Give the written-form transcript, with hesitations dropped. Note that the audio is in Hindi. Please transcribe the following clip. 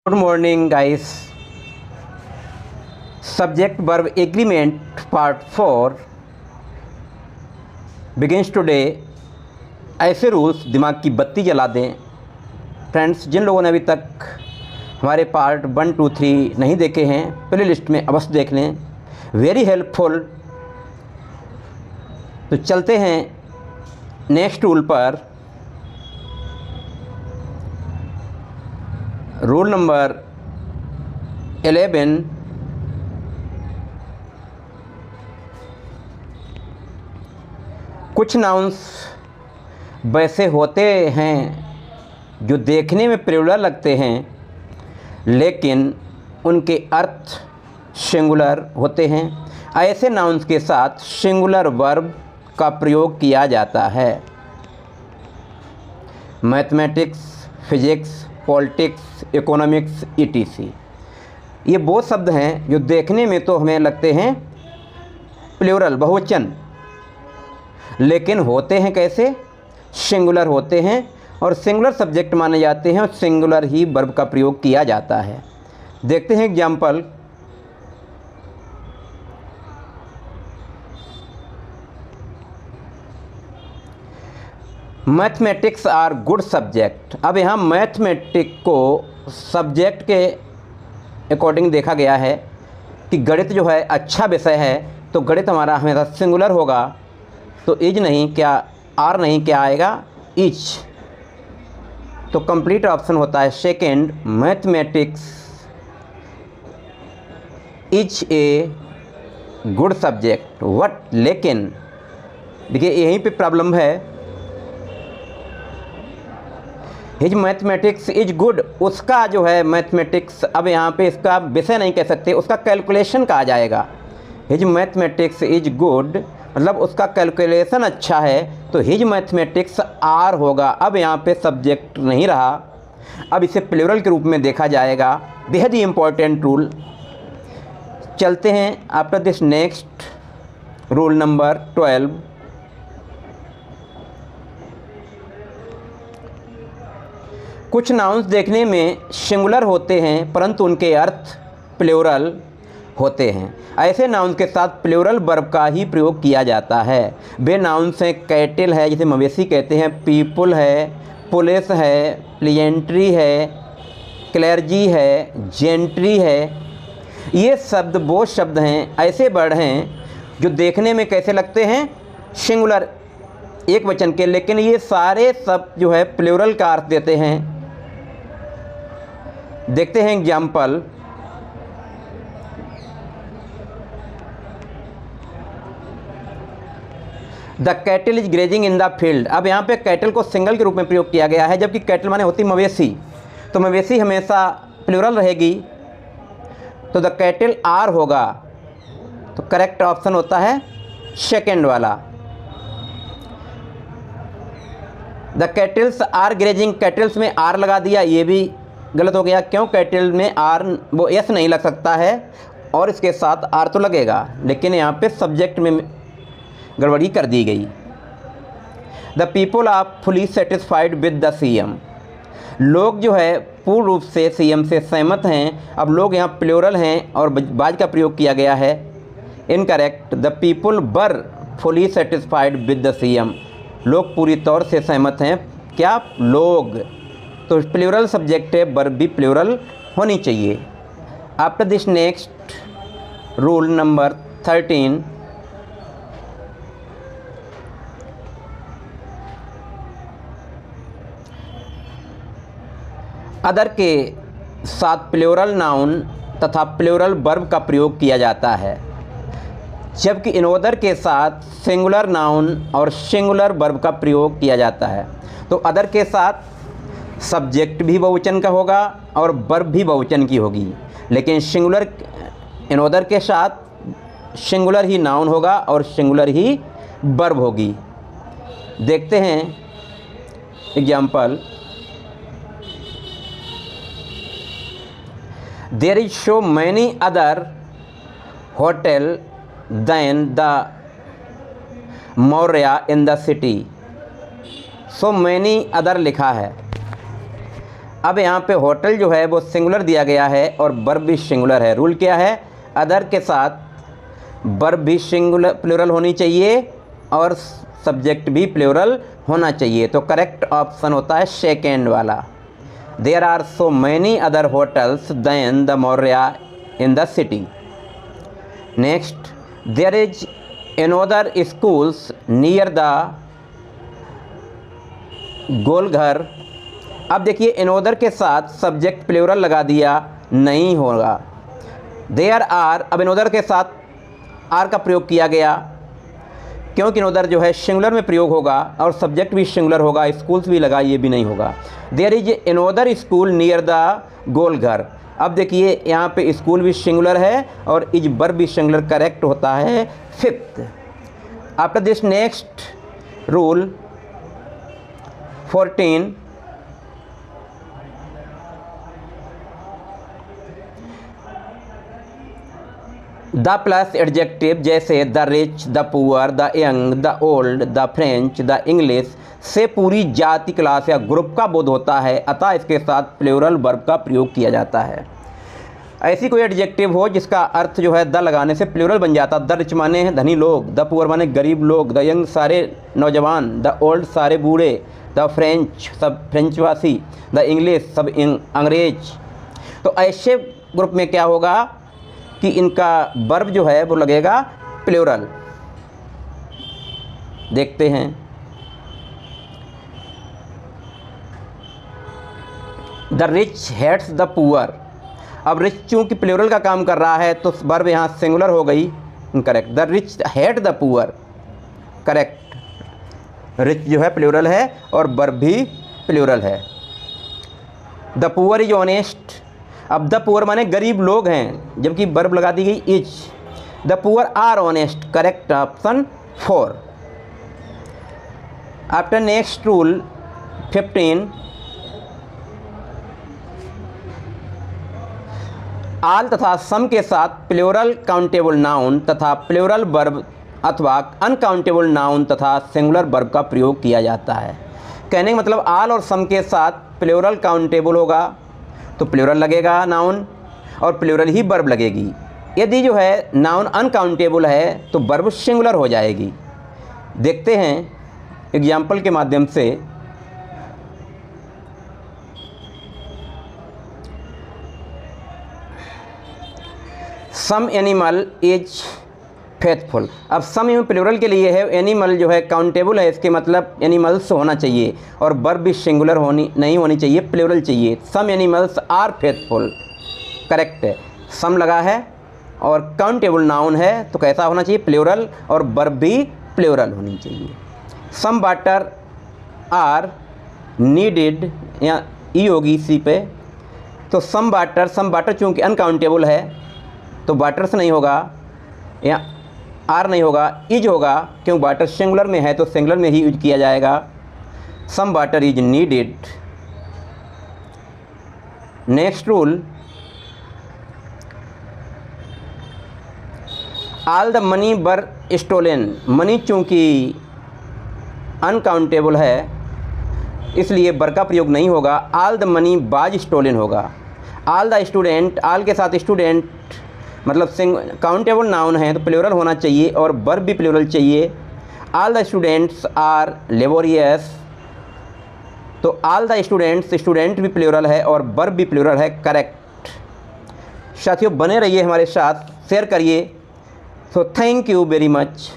Good morning, guys. Subject verb agreement part 4 begins today. ऐसे रूल्स दिमाग की बत्ती जला दें। फ्रेंड्स, जिन लोगों ने अभी तक हमारे पार्ट 1, 2, 3 नहीं देखे हैं, प्ले लिस्ट में अवश्य देख लें, वेरी हेल्पफुल। तो चलते हैं नेक्स्ट रूल पर। रूल नंबर 11, कुछ नाउन्स वैसे होते हैं जो देखने में प्लूरल लगते हैं, लेकिन उनके अर्थ सिंगुलर होते हैं। ऐसे नाउन्स के साथ सिंगुलर वर्ब का प्रयोग किया जाता है। Mathematics, physics, politics, economics, etc, ये वो शब्द हैं जो देखने में तो हमें लगते हैं प्लूरल, बहुवचन, लेकिन होते हैं कैसे? सिंगुलर होते हैं, और सिंगुलर सब्जेक्ट माने जाते हैं और सिंगुलर ही वर्ब का प्रयोग किया जाता है। देखते हैं example. Mathematics are good subject. अब यहाँ मैथमेटिक्स को सब्जेक्ट के अकॉर्डिंग देखा गया है कि गणित जो है अच्छा विषय है, तो गणित हमारा हमेशा सिंगुलर होगा। तो इज नहीं, क्या आर नहीं, क्या आएगा? इज। तो कंप्लीट ऑप्शन होता है second, mathematics is a good subject. What, लेकिन देखिए यहीं पे प्रॉब्लम है। हिज मैथमेटिक्स इज गुड, उसका जो है मैथमेटिक्स, अब यहाँ पे इसका विषय नहीं कह सकते, उसका कैलकुलेशन कहा जाएगा। हिज मैथमेटिक्स इज गुड मतलब उसका कैलकुलेशन अच्छा है, तो हिज मैथमेटिक्स आर होगा। अब यहाँ पे सब्जेक्ट नहीं रहा, अब इसे प्लूरल के रूप में देखा जाएगा। बेहद ही इम्पोर्टेंट रूल। चलते हैं after this next rule number 12। कुछ नाउन्स देखने में सिंगुलर होते हैं परंतु उनके अर्थ प्लूरल होते हैं। ऐसे नाउन्स के साथ प्लूरल वर्ब का ही प्रयोग किया जाता है। वे नाउन्स हैं कैटल है, जिसे मवेशी कहते हैं, पीपल है, पुलिस है, प्लिएंट्री है, क्लर्जी है, जेंट्री है। ये शब्द वो शब्द हैं, ऐसे वर्ड हैं जो देखने में कैसे लगते हैं? सिंगुलर, एक वचन के, लेकिन ये सारे शब्द जो है प्लूरल का अर्थ देते हैं। देखते हैं example. The cattle is grazing in the field. अब यहाँ पे कैटल को सिंगल के रूप में प्रयोग किया गया है, जबकि कैटल माने होती मवेशी, तो मवेशी हमेशा प्लूरल रहेगी, तो द कैटल आर होगा। तो करेक्ट ऑप्शन होता है सेकेंड वाला। The cattles are grazing, cattles में आर लगा दिया, ये भी गलत हो गया। क्यों? कैटल में आर वो एस नहीं लग सकता है, और इसके साथ आर तो लगेगा, लेकिन यहाँ पे सब्जेक्ट में गड़बड़ी कर दी गई। The people are fully satisfied with the CM. लोग जो है पूर्ण रूप से सीएम से सहमत हैं। अब लोग यहाँ प्लूरल हैं और बाज का प्रयोग किया गया है। Incorrect, the people were fully satisfied with the CM. लोग पूरी तौर से सहमत हैं। क्या? लोग। तो प्लूरल सब्जेक्ट है, वर्ब भी प्लूरल होनी चाहिए। After this next rule number 13। Other के साथ प्लूरल नाउन तथा प्लूरल वर्ब का प्रयोग किया जाता है, जबकि इनोदर के साथ सिंगुलर नाउन और सिंगुलर वर्ब का प्रयोग किया जाता है। तो अदर के साथ सब्जेक्ट भी बहुवचन का होगा और वर्ब भी बहुवचन की होगी, लेकिन सिंगुलर इनोदर के साथ सिंगुलर ही नाउन होगा और सिंगुलर ही वर्ब होगी। देखते हैं example. There is so many other hotel than the Maurya in the city. So many other लिखा है। अब यहाँ पे होटल जो है वो सिंगुलर दिया गया है और वर्ब भी सिंगुलर है। रूल क्या है, अदर के साथ वर्ब भी सिंगुलर प्लूरल होनी चाहिए और सब्जेक्ट भी प्लूरल होना चाहिए। तो करेक्ट ऑप्शन होता है सेकेंड वाला। There are so many other hotels than the Maurya in the city. Next, there is another schools near the Golghar. अब देखिए अनदर के साथ सब्जेक्ट प्लूरल लगा दिया, नहीं होगा। देयर आर, अब अनदर के साथ आर का प्रयोग किया गया क्योंकि अनदर जो है सिंगुलर में प्रयोग होगा और सब्जेक्ट भी सिंगुलर होगा, स्कूल्स भी लगा, ये भी नहीं होगा। There is another school near the Golghar. अब देखिए यहाँ पे स्कूल भी सिंगुलर है और इज वर्ब भी सिंगुलर, करेक्ट होता है fifth. After this next rule 14, the plus adjective जैसे the rich, the poor, the young, the old, the French, the English से पूरी जाति, क्लास या ग्रुप का बोध होता है, अतः इसके साथ प्लूरल वर्ब का प्रयोग किया जाता है। ऐसी कोई एडजेक्टिव हो जिसका अर्थ जो है द लगाने से प्लूरल बन जाता। द रिच माने हैं धनी लोग, द पुअर माने गरीब लोग, द यंग सारे नौजवान, द ओल्ड सारे बूढ़े, द फ्रेंच सब फ्रेंचवासी, द इंग्लिश सब अंग्रेज। तो ऐसे ग्रुप में क्या होगा कि इनका वर्ब जो है वो लगेगा प्लूरल। देखते हैं, the rich hates the poor. अब रिच चूँकि प्लूरल का काम कर रहा है तो वर्ब यहाँ सिंगुलर हो गई, correct. The rich hate the poor, correct. Rich जो है प्लूरल है और वर्ब भी प्लूरल है। The poor is honest. अब द पुअर माने गरीब लोग हैं, जबकि वर्ब लगा दी गई is. The poor are honest, correct option 4। After next rule 15, all तथा सम के साथ प्लूरल काउंटेबल नाउन तथा प्लूरल वर्ब अथवा अनकाउंटेबल नाउन तथा सिंगुलर वर्ब का प्रयोग किया जाता है। कहने का मतलब आल और सम के साथ प्लूरल काउंटेबल होगा तो प्लूरल लगेगा नाउन और प्लूरल ही वर्ब लगेगी। यदि जो है नाउन अनकाउंटेबल है तो वर्ब सिंगुलर हो जाएगी। देखते हैं एग्जाम्पल के माध्यम से। Some animal is faithful. अब सम प्लूरल के लिए है, एनिमल जो है काउंटेबल है, इसके मतलब एनिमल्स होना चाहिए और वर्ब भी सिंगुलर नहीं होनी चाहिए, प्लूरल चाहिए। Some animals are faithful, correct है। सम लगा है और काउंटेबल नाउन है तो कैसा होना चाहिए, प्लूरल, और वर्ब भी प्लूरल होनी चाहिए। सम वाटर आर नीडेड, या ई होगी सी पे, तो सम वाटर चूँकि अनकाउंटेबल है तो वाटर से नहीं होगा, या आर नहीं होगा, इज होगा, क्यों वाटर सिंगुलर में है तो सिंगुलर में ही यूज किया जाएगा। Some water is needed. Next rule, all the money were stolen. Money चूँकि अनकाउंटेबल है इसलिए वर का प्रयोग नहीं होगा, all the money was stolen होगा। ऑल द स्टूडेंट, ऑल के साथ स्टूडेंट मतलब काउंटेबल नाउन है तो प्लूरल होना चाहिए और वर्ब भी प्लूरल चाहिए। All the students are laborious, तो ऑल द स्टूडेंट्स, स्टूडेंट भी प्लूरल है और वर्ब भी प्लूरल है, करेक्ट। साथियों बने रहिए हमारे साथ, शेयर करिए। So thank you very much.